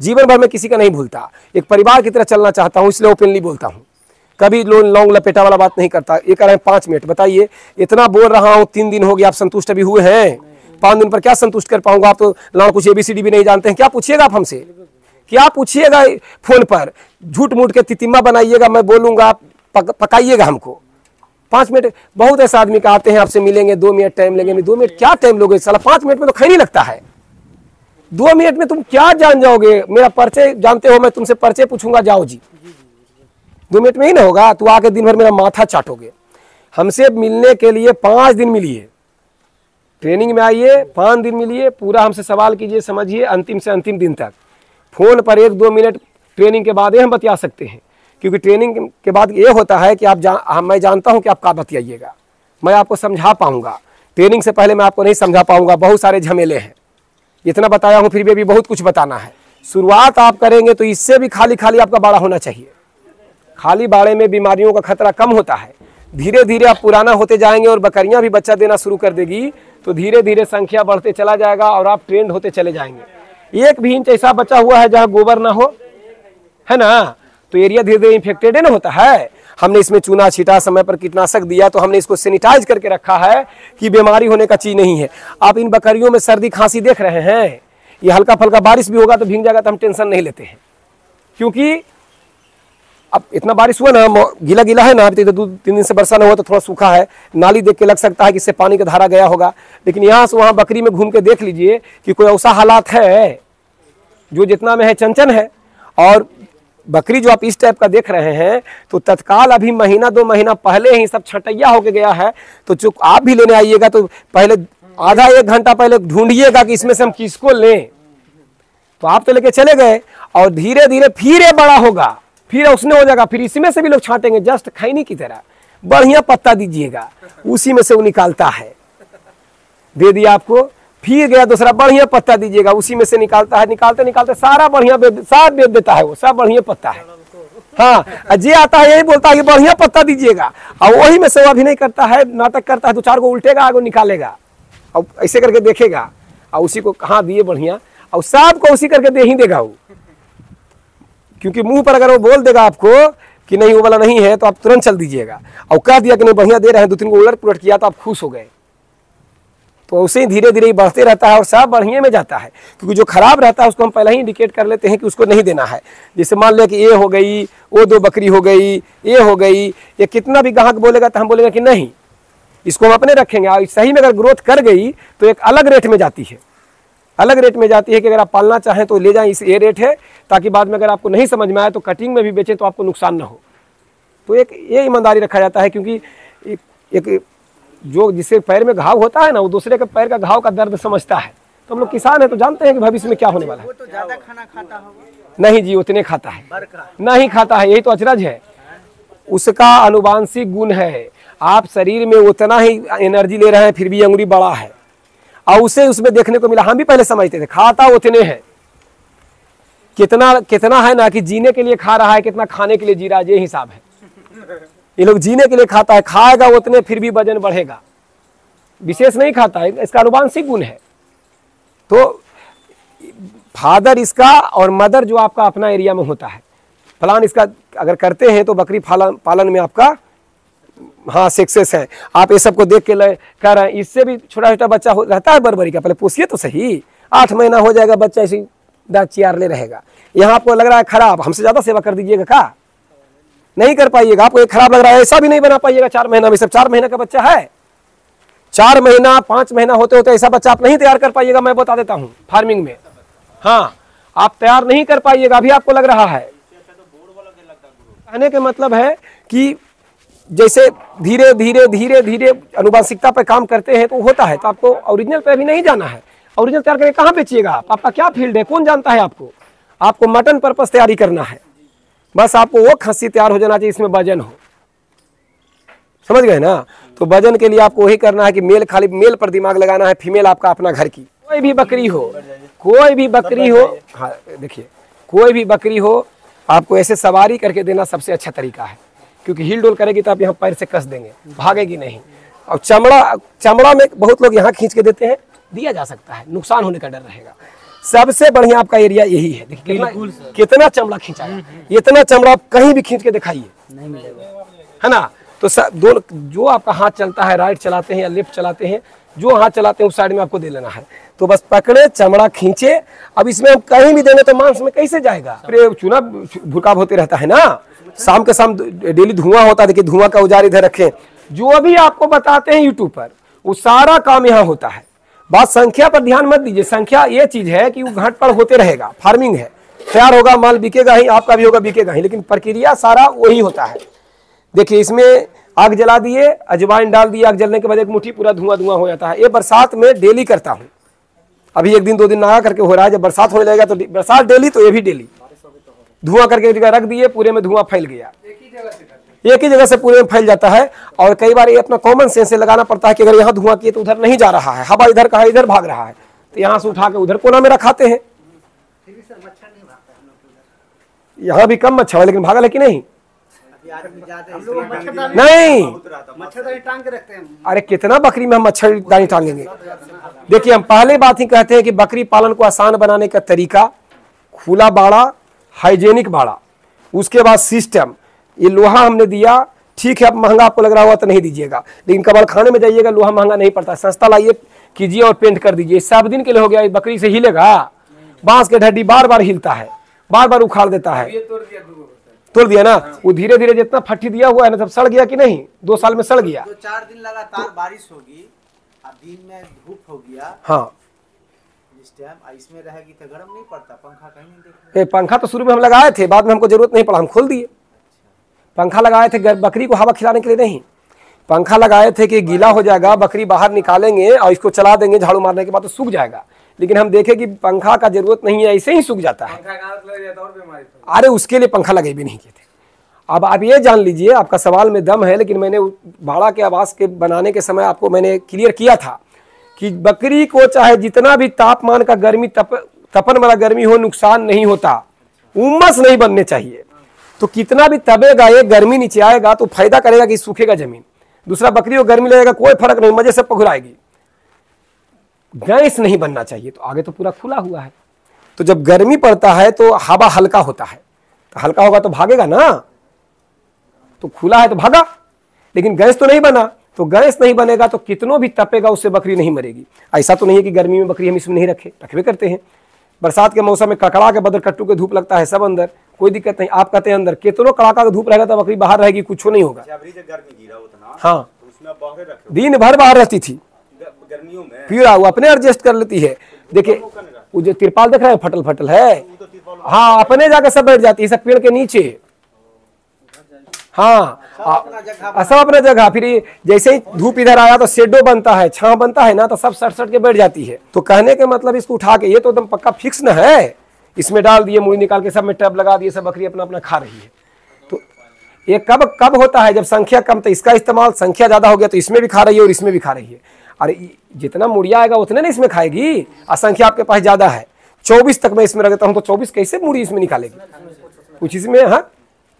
जीवन भर में किसी का नहीं भूलता, एक परिवार की तरह चलना चाहता हूँ, इसलिए ओपनली बोलता हूँ, कभी लौंग लपेटा वाला बात नहीं करता। ये कह रहे हैं 5 मिनट, बताइए इतना बोल रहा हूँ, 3 दिन हो गया, आप संतुष्ट अभी हुए हैं? 5 दिन पर क्या संतुष्ट कर पाऊंगा? आप तो लाड़ कुछ ABCD भी नहीं जानते हैं, क्या पूछिएगा आप हमसे? क्या पूछिएगा फोन पर? झूठ मूठ के तितिम्मा बनाइएगा, मैं बोलूंगा, पकाइएगा हमको। 5 मिनट, बहुत ऐसा आदमी का आते हैं, आपसे मिलेंगे, 2 मिनट टाइम लेंगे। 2 मिनट क्या टाइम लोगे साला? 5 मिनट में तो खैर ही लगता है। 2 मिनट में तुम क्या जान जाओगे? मेरा परिचय जानते हो, मैं तुमसे परिचय पूछूंगा, जाओ जी, 2 मिनट में ही ना होगा। तू आके दिन भर मेरा माथा चाटोगे। हमसे मिलने के लिए 5 दिन मिलिए, ट्रेनिंग में आइए, 5 दिन मिलिए, पूरा हमसे सवाल कीजिए, समझिए, अंतिम से अंतिम दिन तक। फोन पर 1-2 मिनट ट्रेनिंग के बाद ही हम बतिया सकते हैं, क्योंकि ट्रेनिंग के बाद ये होता है कि मैं जानता हूं कि आप क्या बतियाइएगा, मैं आपको समझा पाऊंगा। ट्रेनिंग से पहले मैं आपको नहीं समझा पाऊंगा, बहुत सारे झमेले हैं। इतना बताया हूं, फिर भी अभी बहुत कुछ बताना है। शुरुआत आप करेंगे तो इससे भी खाली खाली आपका बाड़ा होना चाहिए। खाली बाड़े में बीमारियों का खतरा कम होता है। धीरे धीरे आप पुराना होते जाएंगे और बकरियां भी बच्चा देना शुरू कर देगी, तो धीरे धीरे संख्या बढ़ते चला जाएगा और आप ट्रेंड होते चले जाएंगे। 1 भी इंच ऐसा बचा हुआ है जहां गोबर ना हो, है ना, तो एरिया धीरे धीरे इन्फेक्टेड है ना होता है। हमने इसमें चूना छीटा, समय पर कीटनाशक दिया, तो हमने इसको सैनिटाइज करके रखा है कि बीमारी होने का चीज नहीं है। आप इन बकरियों में सर्दी खांसी देख रहे हैं, ये हल्का फल्का बारिश भी होगा तो भीग जाएगा, तो हम टेंशन नहीं लेते हैं, क्योंकि अब इतना बारिश हुआ ना, गीला गीला है ना, अभी तो 2-3 दिन से वर्षा ना हुआ तो थोड़ा सूखा है, नाली देख के लग सकता है कि इससे पानी का धारा गया होगा, लेकिन यहाँ से वहाँ बकरी में घूम के देख लीजिए कि कोई ऐसा हालात है जो जितना में है चंचन है। और बकरी जो आप इस टाइप का देख रहे हैं, तो तत्काल अभी महीना 2 महीना पहले ही सब छटैया होके गया है। तो जो आप भी लेने आइएगा तो पहले आधा 1 घंटा पहले ढूंढिएगा कि इसमें से हम किसको लें। तो आप तो लेके चले गए और धीरे धीरे फिर ये बड़ा होगा, फिर उसने हो जाएगा, फिर इसमें से भी लोग छांटेंगे, जस्ट खैनी की तरह। बढ़िया पत्ता दीजिएगा, उसी में से वो निकालता है। दे दिया आपको, फिर गया दूसरा, बढ़िया पत्ता दीजिएगा, उसी में से निकालता है। निकालते निकालते सारा बढ़िया सब बेच देता है, वो सब बढ़िया पत्ता है। हाँ, जे आता है यही बोलता है कि बढ़िया पत्ता दीजिएगा, और वही में से वो अभिनय करता है, नाटक करता है, 2-4 को उल्टेगा, आगे निकालेगा और ऐसे करके देखेगा, और उसी को कहाँ दिए बढ़िया, और सबको उसी करके दे ही देगा वो। क्योंकि मुंह पर अगर वो बोल देगा आपको कि नहीं वो वाला नहीं है, तो आप तुरंत चल दीजिएगा। और कह दिया कि नहीं बढ़िया दे रहे हैं, 2-3 को उलट पुलट किया तो आप खुश हो गए। तो उसे ही धीरे धीरे बढ़ते रहता है और सब बढ़िया में जाता है। क्योंकि जो खराब रहता है उसको हम पहले ही इंडिकेट कर लेते हैं कि उसको नहीं देना है। जैसे मान लिया कि ये हो गई, वो 2 बकरी हो गई, ये हो गई, ये कितना भी ग्राहक बोलेगा तो हम बोलेगा कि नहीं, इसको हम अपने रखेंगे। और सही में अगर ग्रोथ कर गई तो एक अलग रेट में जाती है, अलग रेट में जाती है कि अगर आप पालना चाहें तो ले जाएं, इस ये रेट है, ताकि बाद में अगर आपको नहीं समझ में आए तो कटिंग में भी बेचें तो आपको नुकसान ना हो। तो एक ये ईमानदारी रखा जाता है, क्योंकि एक जो जिसके पैर में घाव होता है ना, वो दूसरे के पैर का घाव का दर्द समझता है। तो हम लोग किसान है तो जानते हैं कि भविष्य में क्या होने वाला है। वो तो ज्यादा खाना खाता होगा? नहीं जी, उतने खाता है, नहीं खाता है, यही तो अचरज है। उसका आनुवांशिक गुण है, आप शरीर में उतना ही एनर्जी ले रहे हैं, फिर भी अंगुरी बड़ा है, और उसे उसमें देखने को मिला। हम भी पहले समझते थे खाता उतने है, कितना है ना कि जीने के लिए खा रहा है, कितना खाने के लिए जी रहा है, ये हिसाब है। ये लोग जीने के लिए खाता है, खाएगा उतने, फिर भी वजन बढ़ेगा, विशेष नहीं खाता है, इसका आनुवांशिक गुण है। तो फादर इसका और मदर जो आपका अपना एरिया में होता है, प्लान इसका अगर करते हैं तो बकरी पालन में आपका हाँ सक्सेस है। आप ये सबको देख के कह रहे हैं, इससे भी छोटा छोटा बच्चा रहता है बरबरी का, पहले पूछिए तो सही। 8 महीना हो जाएगा बच्चा ऐसे दांत चियारले रहेगा। यहाँ आपको लग रहा है खराब, हमसे ज्यादा सेवा कर दीजिएगा, का नहीं कर पाइएगा। आपको एक खराब लग रहा है, ऐसा भी नहीं बना पाइएगा 4 महीना में। सब 4 महीने का बच्चा है, 4 महीना 5 महीना होते होते ऐसा बच्चा आप नहीं तैयार कर पाइएगा। मैं बता देता हूँ फार्मिंग में, हाँ आप तैयार नहीं कर पाइएगा। अभी आपको लग रहा है, कहने का मतलब है कि जैसे धीरे धीरे धीरे धीरे अनुवांशिकता पर काम करते हैं तो होता है। तो आपको ओरिजिनल पे भी नहीं जाना है। ओरिजिनल तैयार करके कहाँ बेचिएगा आप? आपका क्या फील्ड है, कौन जानता है आपको? आपको मटन पर्पस तैयारी करना है, बस आपको वो खस्सी तैयार हो जाना चाहिए इसमें वजन हो, समझ गए ना। तो वजन के लिए आपको वही करना है कि मेल, खाली मेल पर दिमाग लगाना है, फीमेल आपका अपना घर की। कोई भी बकरी हो, कोई भी बकरी हो, हाँ देखिए कोई भी बकरी हो, आपको ऐसे सवारी करके देना सबसे अच्छा तरीका है। क्योंकि हिल डोल करेगी तो आप यहाँ पैर से कस देंगे, भागेगी नहीं। और चमड़ा में बहुत लोग यहाँ खींच के देते हैं, दिया जा सकता है, नुकसान होने का डर रहेगा। सबसे बढ़िया आपका एरिया यही है। देखिए कितना चमड़ा खींचा है, इतना चमड़ा आप कहीं भी खींच के दिखाइए नहीं मिलेगा, है ना। तो दोनों जो आपका हाथ चलता है, राइट चलाते हैं या लेफ्ट चलाते हैं, जो हाथ चलाते हैं उस साइड में आपको दे लेना है। तो बस पकड़े, चमड़ा खींचे। अब इसमें हम कहीं भी देंगे तो मांस में कैसे जाएगा? चूना भुरकाब होते रहता है ना, शाम के शाम डेली धुआं होता है। देखिए धुआं का औजार इधर रखें, जो अभी आपको बताते हैं यूट्यूब पर वो सारा काम यहाँ होता है। बात संख्या पर ध्यान मत दीजिए, संख्या ये चीज है कि वो घाट पर होते रहेगा, फार्मिंग है, तैयार होगा माल बिकेगा ही, आपका भी होगा बिकेगा ही, लेकिन प्रक्रिया सारा वही होता है। देखिए इसमें आग जला दिए, अजवाइन डाल दिए, आग जलने के बाद एक मुट्ठी पूरा धुआं धुआं हो जाता है। ये बरसात में डेली करता हूँ, अभी एक दिन दो दिन नया करके हो रहा है। जब बरसात होने लगेगा तो बरसात डेली, तो ये भी डेली धुआं करके एक जगह रख दिए, पूरे में धुआं फैल गया, एक ही जगह से पूरे में फैल जाता है। और कई बार ये अपना कॉमन सेंस से लगाना पड़ता है कि अगर यहाँ धुआं किए तो उधर नहीं जा रहा है, हवा इधर का है, इधर भाग रहा है, तो यहाँ से उठा के उधर कोना में रखाते हैं। यहाँ भी कम मच्छर है, लेकिन भागल है कि नहीं? नहीं, मच्छरदानी टांग के रखते हैं। अरे कितना बकरी में हम मच्छरदानी टांगेंगे? देखिए हम पहले बात ही कहते हैं कि बकरी पालन को आसान बनाने का तरीका, खुला बाड़ा, हाइजेनिक बाड़ा, उसके बाद सिस्टम। ये लोहा हमने दिया, ठीक है, अब महंगा आपको लग रहा हुआ तो नहीं दीजिएगा, लेकिन कबाड़ खाने में जाइएगा लोहा महंगा नहीं पड़ता, सस्ता लाइए, कीजिए और पेंट कर दीजिए। सब दिन के लिए हो गया, बकरी से हिलेगा? बांस के ढड्डी बार बार हिलता है, बार बार उखाड़ देता है। तोड़ दिया ना, वो धीरे धीरे जितना फट्टी दिया हुआ है ना, सब सड़ गया कि नहीं? 2 साल में सड़ गया। 2-4 दिन लगातार बारिश होगी, दिन में धूप हो गया, हाँ इस टाइम इसमें रहेगी तो गर्म नहीं पड़ता? पंखा कहीं नहीं देख? पंखा तो शुरू में हम लगाए थे, बाद में हमको जरूरत नहीं पड़ा, हम खोल दिए। पंखा लगाए थे बकरी को हवा खिलाने के लिए नहीं, पंखा लगाए थे कि गीला हो जाएगा, बकरी बाहर निकालेंगे और इसको चला देंगे, झाड़ू मारने के बाद तो सूख जाएगा। लेकिन हम देखे कि पंखा का जरूरत नहीं है, ऐसे ही सूख जाता है। अरे उसके लिए पंखा लगे भी नहीं किए थे। अब आप ये जान लीजिए, आपका सवाल में दम है, लेकिन मैंने बाड़ा के आवास के बनाने के समय आपको मैंने क्लियर किया था कि बकरी को चाहे जितना भी तापमान का गर्मी तपन वाला गर्मी हो, नुकसान नहीं होता, उमस नहीं बनने चाहिए। तो कितना भी तबेगा, ये गर्मी नीचे आएगा तो फायदा करेगा कि सूखेगा जमीन। दूसरा बकरी को गर्मी लगेगा, कोई फर्क नहीं, मजे से पघुराएगी। गैस नहीं बनना चाहिए। तो आगे तो पूरा खुला हुआ है, तो जब गर्मी पड़ता है तो हवा हल्का होता है, तो हल्का होगा तो भागेगा ना, तो खुला है तो भागा। लेकिन गैस तो नहीं बना, तो गैस नहीं बनेगा तो कितनों भी तपेगा उससे बकरी नहीं मरेगी। ऐसा तो नहीं है कि गर्मी में बकरी हम इसमें नहीं रखबे करते हैं। बरसात के मौसम में कड़कड़ा के बदल कट्टू के धूप लगता है, सब अंदर, कोई दिक्कत नहीं। आप कहते हैं अंदर, कितनों कड़ाका का धूप रहेगा तो बकरी बाहर रहेगी, कुछ नहीं होगा। हाँ, दिन भर बाहर रहती थी गर्मियों में, फिर वो अपने एडजस्ट कर लेती है। देखिए वो जो तिरपाल देख रहे हैं फटल फटल है, हाँ अपने जाके सब बैठ जाती है, सब पेड़ के नीचे। हाँ सब अपना जगह। फिर जैसे ही धूप इधर आया तो शेडो बनता है, छांव बनता है ना, तो सब सट सट के बैठ जाती है। तो कहने के मतलब इसको उठा के, ये तो एकदम पक्का फिक्स न है, इसमें डाल दिए, मुड़ी निकाल के सब में टब लगा दिए, सब बकरी अपना अपना खा रही है। तो ये कब होता है? जब संख्या कम, तो इसका इस्तेमाल, संख्या ज्यादा हो गया तो इसमें भी खा रही है और इसमें भी खा रही है। अरे जितना मुड़िया आएगा उतने ना इसमें खाएगी, और संख्या आपके पास ज्यादा है। 24 तक मैं इसमें रख देता हूँ, तो 24 कैसे मुड़ी इसमें निकालेगी? कुछ इसमें, हाँ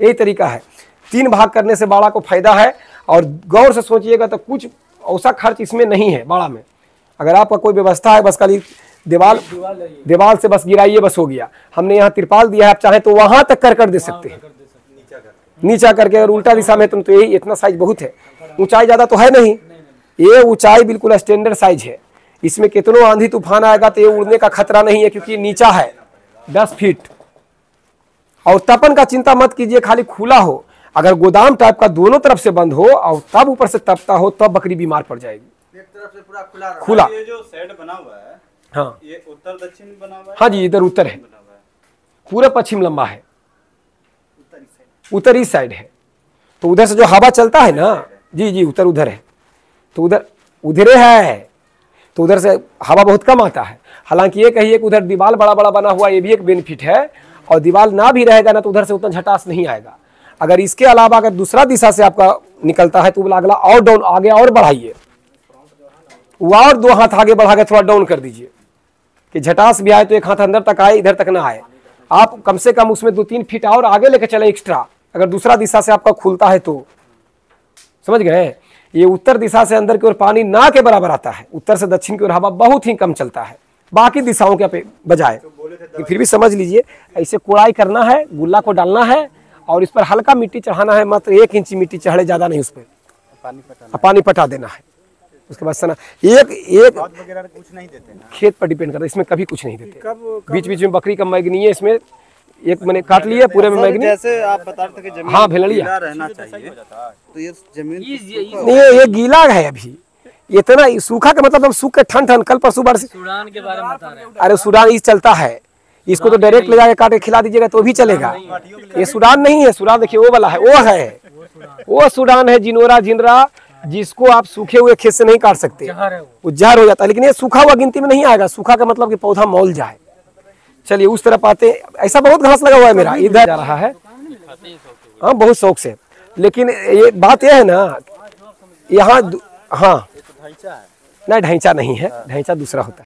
यही तरीका है। 3 भाग करने से बाड़ा को फायदा है। और गौर से सोचिएगा तो कुछ ऐसा खर्च इसमें नहीं है बाड़ा में। अगर आपका कोई व्यवस्था है, बस खाली दीवार से बस गिराइए, बस हो गया। हमने यहाँ तिरपाल दिया है, आप चाहे तो वहां तक कर दे सकते हैं, नीचा करके। अगर उल्टा दिशा में तो यही इतना साइज बहुत है, ऊंचाई ज्यादा तो है नहीं, ये ऊंचाई बिल्कुल स्टैंडर्ड साइज है। इसमें कितनों आंधी तूफान आएगा तो ये उड़ने का खतरा नहीं है, क्योंकि नीचा है 10 फीट। और तपन का चिंता मत कीजिए, खाली खुला हो। अगर गोदाम टाइप का दोनों तरफ से बंद हो और तब ऊपर से तपता हो, तब बकरी बीमार पड़ जाएगी। एक तरफ से पूरा खुला। ये जो सेट बना हुआ है, हाँ ये उत्तर दक्षिण बना हुआ है? हाँ जी, इधर उत्तर है, पूरा पश्चिम लंबा है, उत्तर इस साइड है। तो उधर से जो हवा चलता है ना, जी उत्तर उधर है, तो उधरे है, तो उधर से हवा बहुत कम आता है। हालांकि ये कहिए कि उधर दीवार बड़ा बड़ा बना हुआ, ये भी एक बेनिफिट है। और दीवार ना भी रहेगा ना, तो उधर से उतना झटास नहीं आएगा। अगर इसके अलावा अगर दूसरा दिशा से आपका निकलता है तो अगला और डाउन, आगे और बढ़ाइए, वो और 2 हाथ आगे बढ़ा के थोड़ा डाउन कर दीजिए कि झटास भी आए तो 1 हाथ अंदर तक आए, इधर तक ना आए। आप कम से कम उसमें 2-3 फीट और आगे लेके चले एक्स्ट्रा, अगर दूसरा दिशा से आपका खुलता है तो। समझ गए? ये उत्तर दिशा से अंदर की ओर पानी ना के बराबर आता है, उत्तर से दक्षिण की ओर हवा बहुत ही कम चलता है, बाकी दिशाओं के बजाय। कि फिर भी समझ लीजिए, ऐसे कोड़ाई करना है, गुल्ला को डालना है और इस पर हल्का मिट्टी चढ़ाना है, मात्र 1 इंच मिट्टी चढ़े, ज्यादा नहीं, उस पर पानी पटा देना है। उसके बाद सना एक वगैरह कुछ नहीं देते ना, खेत पर डिपेंड करता है, इसमें कभी कुछ नहीं देते। बीच बीच में बकरी का मैगनी है, इसमें एक मैंने काट लिया पूरे में मैगनी। जैसे आप बता रहे थे कि जमीन हाँ भेलड़िया गीला रहना चाहिए, तो ये जमीन नहीं, ये गीला है अभी, इतना सूखा का मतलब हम सूख के ठंड कल परसों बार से सूडान के बारे में बता रहे हैं। अरे सूडान इस चलता है, इसको तो डायरेक्ट ले जाके काट के खिला दीजिएगा तो भी चलेगा। ये सूडान नहीं है, सूडान देखिए वो वाला है, वो सूडान है, जिनोरा जिनरा, जिसको आप सूखे हुए खेत से नहीं काट सकते, वो जहर हो जाता है। लेकिन ये सूखा हुआ गिनती में नहीं आएगा, सूखा का मतलब कि पौधा मौल जाए। चलिए उस तरफ आते, ऐसा बहुत घास लगा हुआ है मेरा, इधर जा रहा है, हाँ बहुत शौक से। लेकिन ये बात यह है ना, यहाँ हाँ नहीं, ढांचा नहीं है, ढांचा दूसरा होता है।